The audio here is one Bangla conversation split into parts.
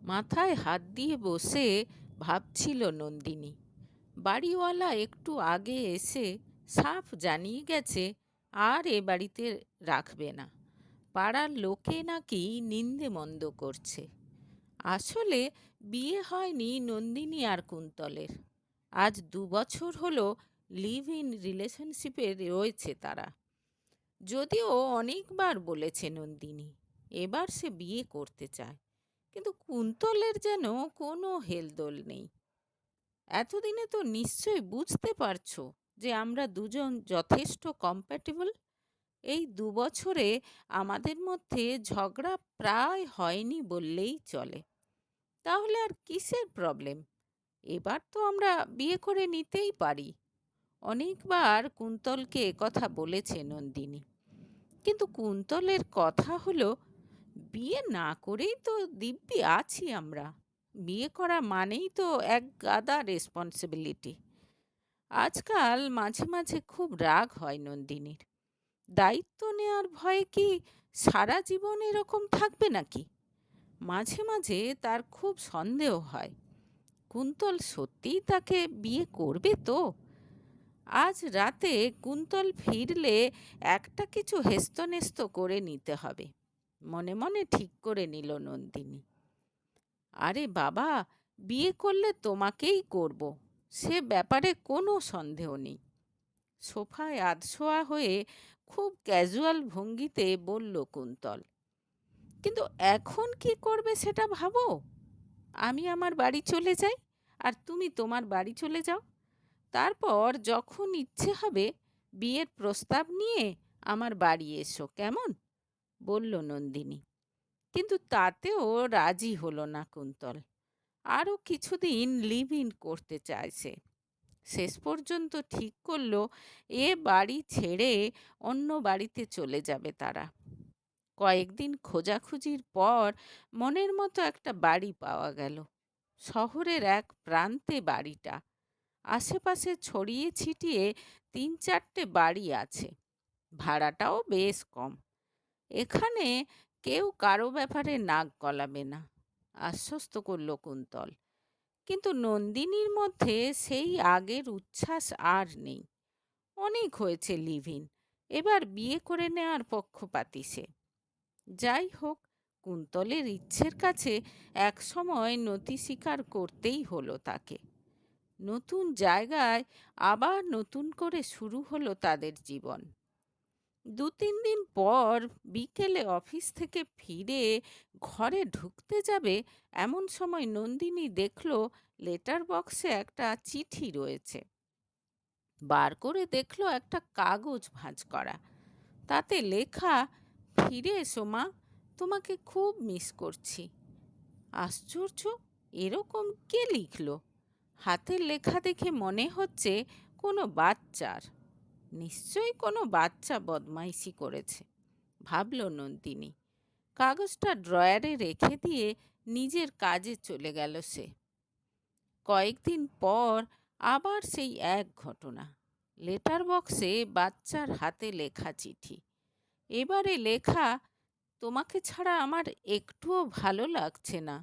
মাথায় হাত দিয়ে বসে ভাবছিল নন্দিনী। বাড়িওয়ালা একটু আগে এসে সাফ জানিয়ে গেছে আর এ বাড়িতে রাখবে না। পাড়ার লোকে নাকি নিন্দে মন্দ করছে। আসলে বিয়ে হয়নি নন্দিনী আর কুন্তলের। আজ 2 বছর হলো লিভ ইন রিলেশনশিপে রয়েছে তারা। যদিও অনেকবার বলেছে নন্দিনী এবার সে বিয়ে করতে চায়, কিন্তু কুন্তলের যেন কোনো হেলদোল নেই। এতদিনে তো নিশ্চয়ই বুঝতে পারছো যে আমরা দুজন যথেষ্ট কম্প্যাটেবল। এই 2 বছরে আমাদের মধ্যে ঝগড়া প্রায় হয়নি বললেই চলে। তাহলে আর কিসের প্রবলেম? এবার তো আমরা বিয়ে করে নিতেই পারি। অনেকবার কুন্তলকে কথা বলেছে নন্দিনী, কিন্তু কুন্তলের কথা হলো, বিয়ে না করেই তো দিব্যি আছি আমরা। বিয়ে করা মানেই তো এক গাদা রেসপন্সিবিলিটি। আজকাল মাঝে মাঝে খুব রাগ হয় নন্দিনীর। দায়িত্ব নেওয়ার ভয়ে কি সারা জীবন এরকম থাকবে নাকি? মাঝে মাঝে তার খুব সন্দেহ হয় কুন্তল সত্যিই তাকে বিয়ে করবে তো। আজ রাতে কুন্তল ফিরলে একটা কিছু হেস্তনেস্ত করে নিতে হবে, মনে মনে ঠিক করে নিল নন্দিনী। আরে বাবা, বিয়ে করলে তোমাকেই করব, সে ব্যাপারে কোনো সন্দেহ নেই। সোফায় আধশোয়া হয়ে খুব ক্যাজুয়াল ভঙ্গিতে বলল কুন্তল। কিন্তু এখন কি করবে সেটা ভাবো। আমি আমার বাড়ি চলে যাই, আর তুমি তোমার বাড়ি চলে যাও। তারপর যখন ইচ্ছে হবে বিয়ের প্রস্তাব নিয়ে আমার বাড়ি এসো, কেমন? বলল নন্দিনী। কিন্তু তাতেও রাজি হলো না কুন্তল। আরও কিছুদিন লিভ ইন করতে চাইছে। শেষ পর্যন্ত ঠিক করলো এ বাড়ি ছেড়ে অন্য বাড়িতে চলে যাবে তারা। কয়েকদিন খোঁজাখুঁজির পর মনের মতো একটা বাড়ি পাওয়া গেল। শহরের এক প্রান্তে বাড়িটা। আশেপাশে ছড়িয়ে ছিটিয়ে 3-4টে বাড়ি আছে। ভাড়াটাও বেশ কম। এখানে কেউ কারো ব্যাপারে নাক গলাবে না, আশ্বস্ত করল কুন্তল। কিন্তু নন্দিনীর মধ্যে সেই আগের উচ্ছ্বাস আর নেই। অনেক হয়েছে লিভ ইন, এবার বিয়ে করে নেওয়ার পক্ষপাতী সে। যাই হোক, কুন্তলের ইচ্ছের কাছে একসময় নতি স্বীকার করতেই হলো তাকে। নতুন জায়গায় আবার নতুন করে শুরু হলো তাদের জীবন। 2-3 দিন পর বিকেলে অফিস থেকে ফিরে ঘরে ঢুকতে যাবে এমন সময় নন্দিনী দেখলো লেটার বক্সে একটা চিঠি রয়েছে। বার করে দেখলো একটা কাগজ ভাঁজ করা। তাতে লেখা, ফিরে এসো মা, তোমাকে খুব মিস করছি। আশ্চর্য, এরকম কে লিখলো? হাতের লেখা দেখে মনে হচ্ছে কোনো বাচ্চার। নিশ্চয়ই কোনো বাচ্চা বদমাইশি করেছে, ভাবল নন্দিনী। কাগজটা ড্রয়ারে রেখে দিয়ে নিজের কাজে চলে গেল সে। কয়েকদিন পর আবার সেই এক ঘটনা। লেটার বক্সে বাচ্চার হাতে লেখা চিঠি। এবারে লেখা, তোমাকে ছাড়া আমার একটুও ভালো লাগছে না,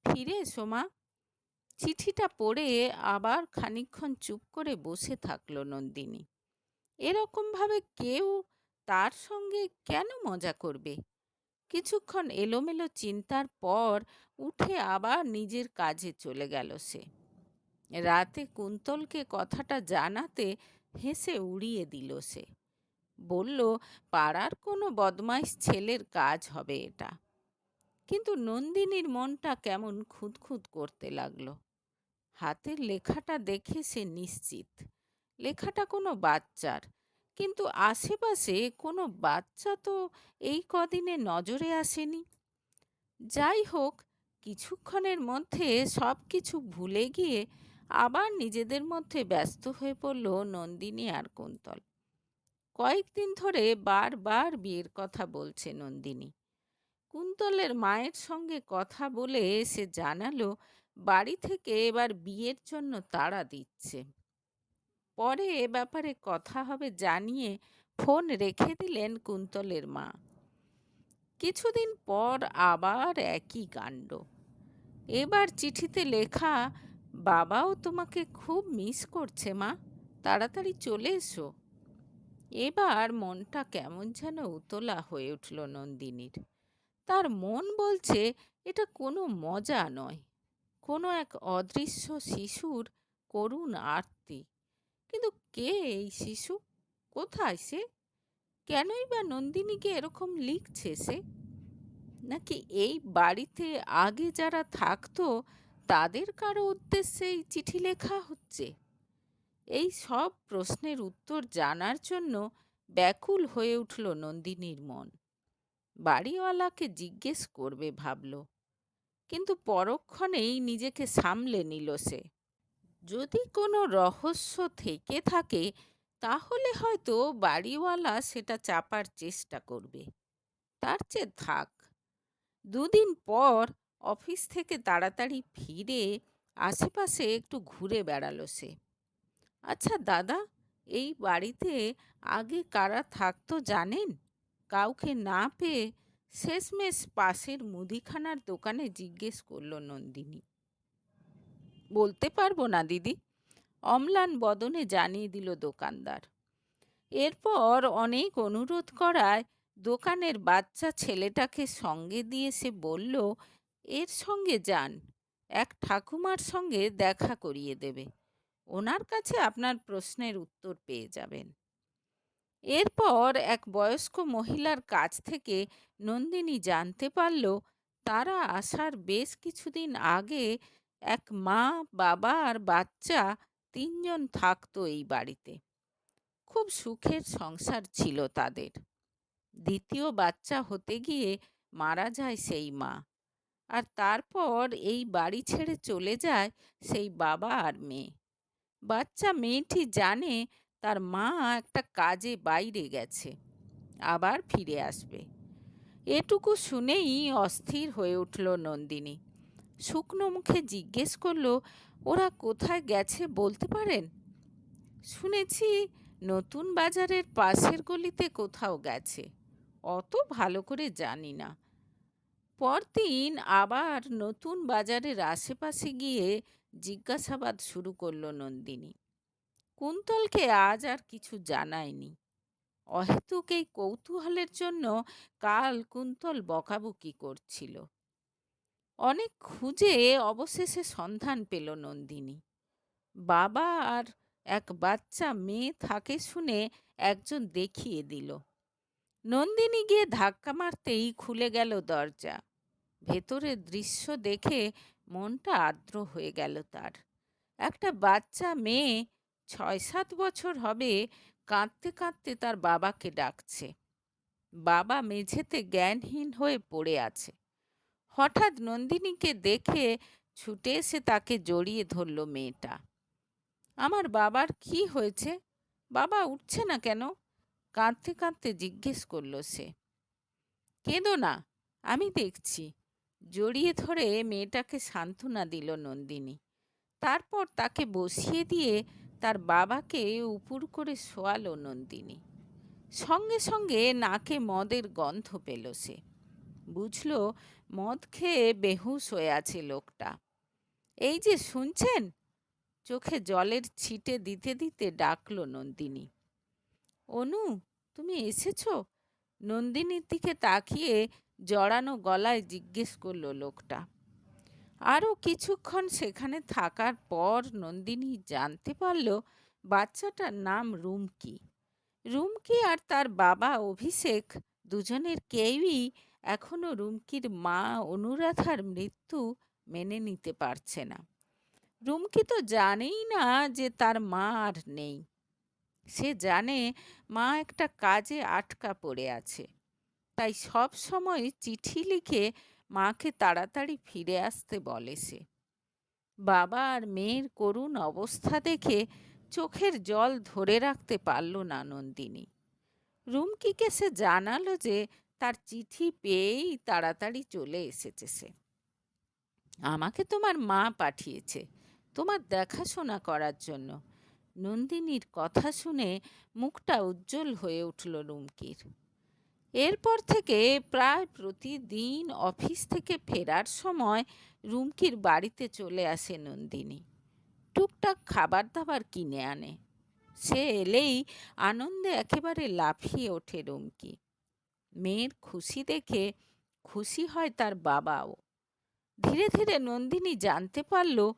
ফিরে এসো মা। চিঠিটা পড়ে আবার খানিকক্ষণ চুপ করে বসে থাকলো নন্দিনী। এরকমভাবে কেউ তার সঙ্গে কেন মজা করবে? কিছুক্ষণ এলোমেলো চিন্তার পর উঠে আবার নিজের কাজে চলে গেল সে। রাতে কুন্তলকে কথাটা জানাতে হেসে উড়িয়ে দিল সে। বলল, পাড়ার কোনো বদমাইশ ছেলের কাজ হবে এটা। কিন্তু নন্দিনীর মনটা কেমন খুঁতখুঁত করতে লাগলো। হাতের লেখাটা দেখে সে নিশ্চিত লেখাটা কোনো বাচ্চার, কিন্তু আশেপাশে কোনো বাচ্চা তো এই কদিনে নজরে আসেনি। যাই হোক, কিছুক্ষণের মধ্যে সব কিছু ভুলে গিয়ে আবার নিজেদের মধ্যে ব্যস্ত হয়ে পড়ল নন্দিনী আর কুন্তল। কয়েকদিন ধরে বারবার বিয়ের কথা বলছে নন্দিনী। কুন্তলের মায়ের সঙ্গে কথা বলে সে জানালো বাড়ি থেকে এবার বিয়ের জন্য তাড়া দিচ্ছে। পরে এ ব্যাপারে কথা হবে জানিয়ে ফোন রেখে দিলেন কুন্তলের মা। কিছুদিন পর আবার একই কাণ্ড। এবার চিঠিতে লেখা, বাবাও তোমাকে খুব মিস করছে মা, তাড়াতাড়ি চলে এসো। এবার মনটা কেমন যেন উতলা হয়ে উঠল নন্দিনীর। তার মন বলছে এটা কোনো মজা নয়, কোনো এক অদৃশ্য শিশুর করুণ আর্তি। কিন্তু কে এই শিশু? কোথায় সে? কেনই বা নন্দিনীকে এরকম লিখছে সে? নাকি এই বাড়িতে আগে যারা থাকতো তাদের কারো উদ্দেশ্যে এই চিঠি লেখা হচ্ছে? এই সব প্রশ্নের উত্তর জানার জন্য ব্যাকুল হয়ে উঠল নন্দিনীর মন। বাড়িওয়ালাকে জিজ্ঞেস করবে ভাবল, কিন্তু পরক্ষণেই নিজেকে সামলে নিল সে। যদি কোনো রহস্য থেকে থাকে তাহলে হয়তো বাড়িওয়ালা সেটা চাপার চেষ্টা করবে। তার চেয়ে থাক। দুদিন পর অফিস থেকে তাড়াতাড়ি ফিরে আশেপাশে একটু ঘুরে বেড়ালো সে। আচ্ছা দাদা, এই বাড়িতে আগে কারা থাকতো জানেন? কাউকে না পেয়ে শেষমেশ পাশের মুদিখানার দোকানে জিজ্ঞেস করলো নন্দিনী। বলতে পারবো না দিদি, অম্লান বদনে জানিয়ে দিল দোকানদার। এরপর অনেক অনুরোধ করায় দোকানের বাচ্চা ছেলেটাকে সঙ্গে দিয়ে সে বলল, এর সঙ্গে যান, এক ঠাকুমার সঙ্গে দেখা করিয়ে দেবে, ওনার কাছে আপনার প্রশ্নের উত্তর পেয়ে যাবেন। এরপর এক বয়স্ক মহিলার কাছ থেকে নন্দিনী জানতে পারল তারা আসার বেশ কিছুদিন আগে এক মা, বাবা আর বাচ্চা তিনজন থাকতো এই বাড়িতে। খুব সুখের সংসার ছিল তাদের। দ্বিতীয় বাচ্চা হতে গিয়ে মারা যায় সেই মা, আর তারপর এই বাড়ি ছেড়ে চলে যায় সেই বাবা আর মেয়ে। বাচ্চা মেয়েটি জানে তার মা একটা কাজে বাইরে গেছে, আবার ফিরে আসবে। এটুকু শুনেই অস্থির হয়ে উঠল নন্দিনী। শুকনো মুখে জিজ্ঞেস করলো, ওরা কোথায় গেছে বলতে পারেন? শুনেছি নতুন বাজারের পাশের গলিতে কোথাও গেছে, অত ভালো করে জানি না। পরদিন আবার নতুন বাজারের আশেপাশে গিয়ে জিজ্ঞাসাবাদ শুরু করলো নন্দিনী। কুন্তলকে আজ আর কিছু জানায়নি। অহেতুক এই কৌতূহলের জন্য কাল কুন্তল বকাবকি করছিল। অনেক খুঁজে অবশেষে সন্ধান পেল নন্দিনী। বাবা আর এক বাচ্চা মেয়ে থাকে শুনে একজন দেখিয়ে দিল। নন্দিনী গিয়ে ধাক্কা মারতেই খুলে গেল দরজা। ভেতরের দৃশ্য দেখে মনটা আর্দ্র হয়ে গেল তার। একটা বাচ্চা মেয়ে, ৬-৭ বছর হবে, কাঁদতে কাঁদতে তার বাবাকে ডাকছে। বাবা মেঝেতে জ্ঞানহীন হয়ে পড়ে আছে। হঠাৎ নন্দিনীকে দেখে ছুটে এসে তাকে জড়িয়ে ধরল মেয়েটা। আমার বাবার কি হয়েছে? বাবা উঠছে না কেন? কাঁদতে কাঁদতে জিজ্ঞেস করল সে। কেঁদো না, আমি দেখছি। জড়িয়ে ধরে মেয়েটাকে সান্ত্বনা দিল নন্দিনী। তারপর তাকে বসিয়ে দিয়ে তার বাবাকে উপুর করে শোয়ালো নন্দিনী। সঙ্গে সঙ্গে নাকে মদের গন্ধ পেল সে। বুঝল মদ খেয়ে বেহুশ হয়ে আছে লোকটা। এই যে শুনছেন? চোখে জলের ছিটে দিতে দিতে ডাকল নন্দিনী। অনু, তুমি এসেছো? নন্দিনীর দিকে তাকিয়ে জড়ানো গলায় জিজ্ঞেস করলো লোকটা। আরও কিছুক্ষণ সেখানে থাকার পর নন্দিনী জানতে পারল বাচ্চাটার নাম রুমকি। রুমকি আর তার বাবা অভিষেক দুজনের কেউই এখনো রুমকির মা অনুরাধার মৃত্যু মেনে নিতে পারছে না। রুমকি তো জানেই না যে তার মা আর নেই। সে জানে মা একটা কাজে আটকা পড়ে আছে, তাই সব সময় চিঠি লিখে মাকে তাড়াতাড়ি ফিরে আসতে বলে সে। বাবা আর মেয়ের করুণ অবস্থা দেখে চোখের জল ধরে রাখতে পারল না নন্দিনী। রুমকিকে সে জানালো যে তার চিঠি পেয়েই তাড়াতাড়ি চলে এসেছে সে। আমাকে তোমার মা পাঠিয়েছে তোমার দেখাশোনা করার জন্য। নন্দিনীর কথা শুনে মুখটা উজ্জ্বল হয়ে উঠল রুমকির। এরপর থেকে প্রায় প্রতিদিন অফিস থেকে ফেরার সময় রুমকির বাড়িতে চলে আসে নন্দিনী। টুকটাক খাবার দাবার কিনে আনে। সে এলেই আনন্দে একেবারে লাফিয়ে ওঠে রুমকি। মেয়ের খুশি দেখে খুশি হয় তার বাবাও। ধীরে ধীরে নন্দিনী জানতে পারল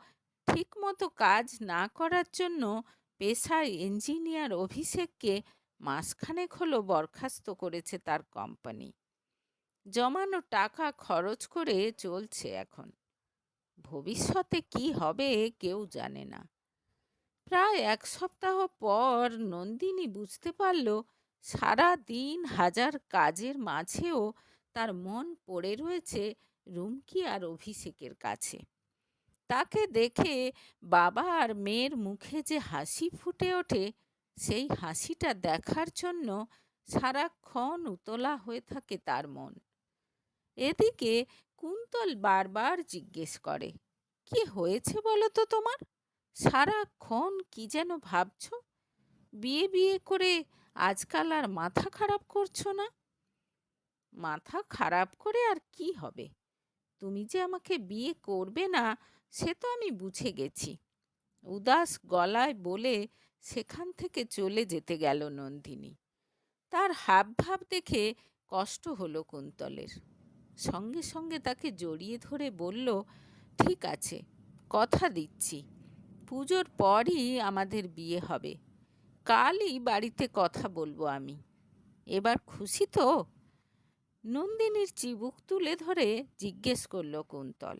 ঠিকমতো কাজ না করার জন্য পেশায় ইঞ্জিনিয়ার অভিষেককে মাসখানেক হলো বরখাস্ত করেছে তার কোম্পানি। জমানো টাকা খরচ করে চলছে এখন। ভবিষ্যতে কি হবে কেউ জানে না। প্রায় এক সপ্তাহ পর নন্দিনী বুঝতে পারল সারা দিন হাজার কাজের মাঝেও তার মন পড়ে রয়েছে রুমকি আর অভিষেকের কাছে। তাকে দেখে বাবা আর মেয়ের মুখে যে হাসি ফুটে ওঠে, সেই হাসিটা দেখার জন্য সারাক্ষণ উতলা হয়ে থাকে তার মন। এদিকে কুন্তল বারবার জিজ্ঞেস করে, কি হয়েছে বলো তো তোমার? সারাক্ষণ কি যেন ভাবছো? বিয়ে বিয়ে করে আজকাল আর মাথা খারাপ করছো না? মাথা খারাপ করে আর কি হবে? তুমি যে আমাকে বিয়ে করবে না সে তো আমি বুঝে গেছি। উদাস গলায় বলে সেখান থেকে চলে যেতে গেল নন্দিনী। তার হাবভাব দেখে কষ্ট হলো কুন্তলের। সঙ্গে সঙ্গে তাকে জড়িয়ে ধরে বলল, ঠিক আছে, কথা দিচ্ছি, পুজোর পরই আমাদের বিয়ে হবে। কালই বাড়িতে কথা বলবো আমি। এবার খুশি তো? নন্দিনীর চিবুক তুলে ধরে জিজ্ঞেস করল কুন্তল।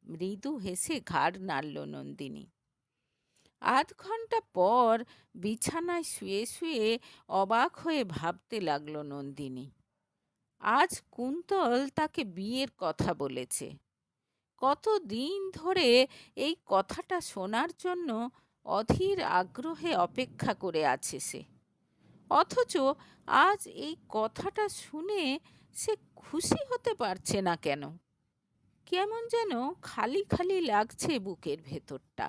মৃদু হেসে ঘাড় নাড়ল নন্দিনী। আধ ঘন্টা পর বিছানায় শুয়ে শুয়ে অবাক হয়ে ভাবতে লাগলো নন্দিনী। আজ কুন্তল তাকে বিয়ের কথা বলেছে। কতদিন ধরে এই কথাটা শোনার জন্য অধীর আগ্রহে অপেক্ষা করে আছে সে। অথচ আজ এই কথাটা শুনে সে খুশি হতে পারছে না কেন? কেমন যেন খালি খালি লাগছে বুকের ভেতরটা।